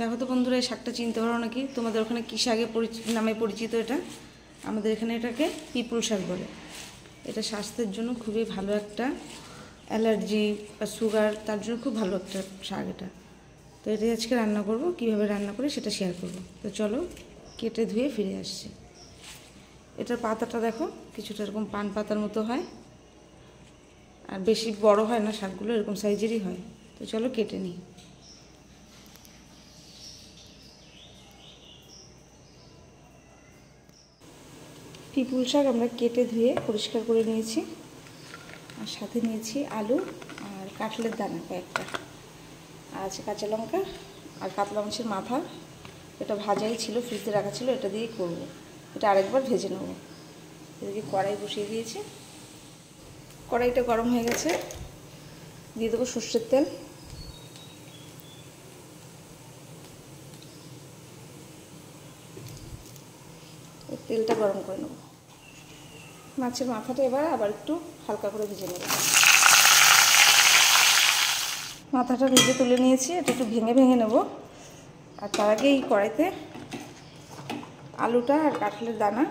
দেখো তো বন্ধুরা, এই শাকটা চিনতে পারো নাকি? তোমাদের ওখানে কী শাকে নামে পরিচিত এটা? আমাদের এখানে এটাকে পিপুল শাক বলে। এটা স্বাস্থ্যের জন্য খুবই ভালো একটা, অ্যালার্জি বা সুগার তার জন্য খুব ভালো একটা শাক এটা। তো এটাই আজকে রান্না করব, কীভাবে রান্না করে সেটা শেয়ার করব। তো চলো কেটে ধুয়ে ফিরে আসছি। এটার পাতাটা দেখো কিছুটা এরকম পান পাতার মতো হয়, আর বেশি বড় হয় না, শাকগুলো এরকম সাইজেরই হয়। তো চলো কেটে নিই। পিপুল শাক আমরা কেটে ধুয়ে পরিষ্কার করে নিয়েছি, আর সাথে নিয়েছি আলু আর কাঁঠালের দানা কয়েকটা, আর আছে কাঁচা লঙ্কা আর কাতলা মাছের মাথা। এটা ভাজাই ছিল, ফ্রিজে রাখা ছিল, এটা দিয়েই করব। এটা আরেকবার ভেজে নেব। এদিকে কড়াই বসিয়ে দিয়েছি, কড়াইটা গরম হয়ে গেছে, দিয়ে দেবো সর্ষের তেল। তেলটা গরম করে নেব। মাছের মাথাটা এবার আবার একটু হালকা করে ভেজে নেব। মাথাটা ভেজে তুলে নিয়েছি, এটা একটু ভেঙে ভেঙে নেব। আর তার আগে এই কড়াইতে আলুটা আর কাঁঠালের দানা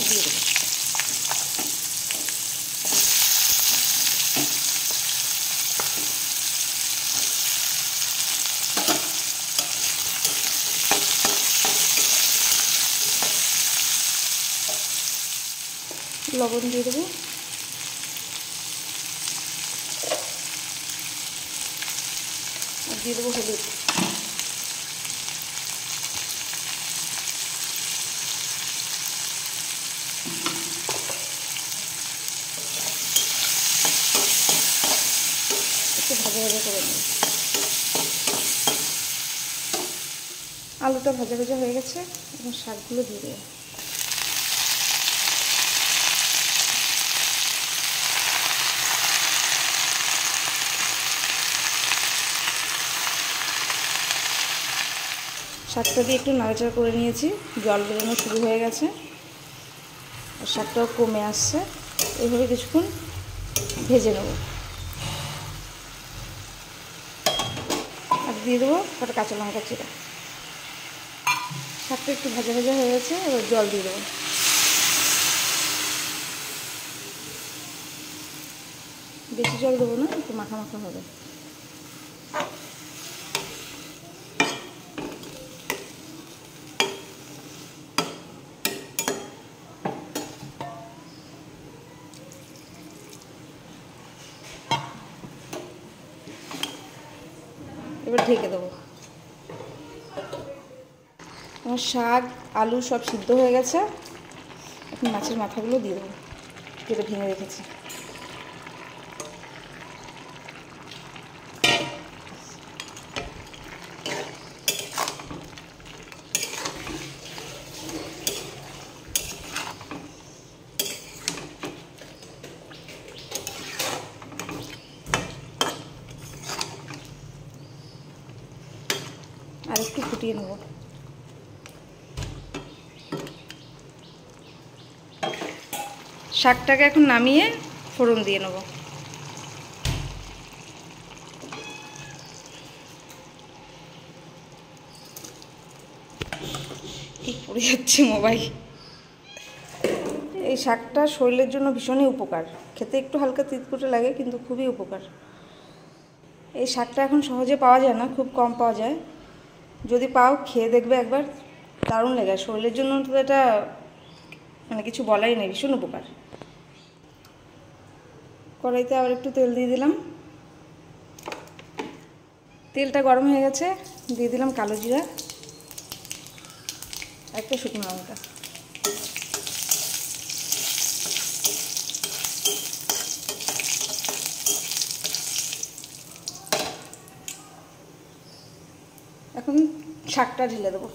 দিয়ে দেবো। লবণ দিয়ে দেবো, আর দিয়ে দেবো হলুদ। একটু ভাজা ভাজা করে নেব। আলুটা ভাজা ভাজা হয়ে গেছে, এবং শাকগুলো দিয়ে দেবো। শাকটা দিয়ে একটু নাড়াচাড়া করে নিয়েছি, জল বেরোনো শুরু হয়ে গেছে, আর শাকটাও কমে আসছে। এইভাবে কিছুক্ষণ ভেজে নেব। আর দিয়ে দেবো কটা কাঁচা লঙ্কা চিরা। শাকটা একটু ভাজা ভাজা হয়ে গেছে, এবার জল দিয়ে দেবো। বেশি জল দেবো না, একটু মাখা মাখা হবে। এবার ঢেকে দেবো। আমার শাক আলু সব সিদ্ধ হয়ে গেছে, এখন মাছের মাথাগুলো দিয়ে দেবো, কেটে ভেঙে রেখেছি। আর একটু ফুটিয়ে নেব। শাকটাকে এখন নামিয়ে ফোড়ন দিয়ে নেব। ঠিক পড়ে যাচ্ছে মোবাইল। এই শাকটা শরীরের জন্য ভীষণই উপকার, খেতে একটু হালকা তিতকুটে লাগে, কিন্তু খুবই উপকার। এই শাকটা এখন সহজে পাওয়া যায় না, খুব কম পাওয়া যায়। যদি পাও খেয়ে দেখবে একবার, দারুণ লাগে। শরীরের জন্য তো এটা মানে কিছু বলাই নেই, ভীষণ উপকার। কড়াইতে আবার একটু তেল দিয়ে দিলাম। তেলটা গরম হয়ে গেছে, দিয়ে দিলাম কালো জিরা, একটা শুকনো লঙ্কা। এখন শাকটা ঢেলে দেবো।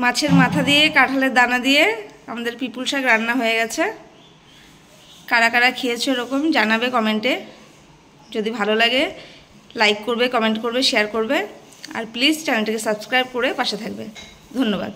মাছের মাথা দিয়ে কাঁঠালের দানা দিয়ে আমাদের পিপুল শাক রান্না হয়ে গেছে। কারা কারা খেয়েছো এরকম জানাবে কমেন্টে। যদি ভালো লাগে লাইক করবে, কমেন্ট করবে, শেয়ার করবে, আর প্লিজ চ্যানেলটিকে সাবস্ক্রাইব করে পাশে থাকবে। ধন্যবাদ।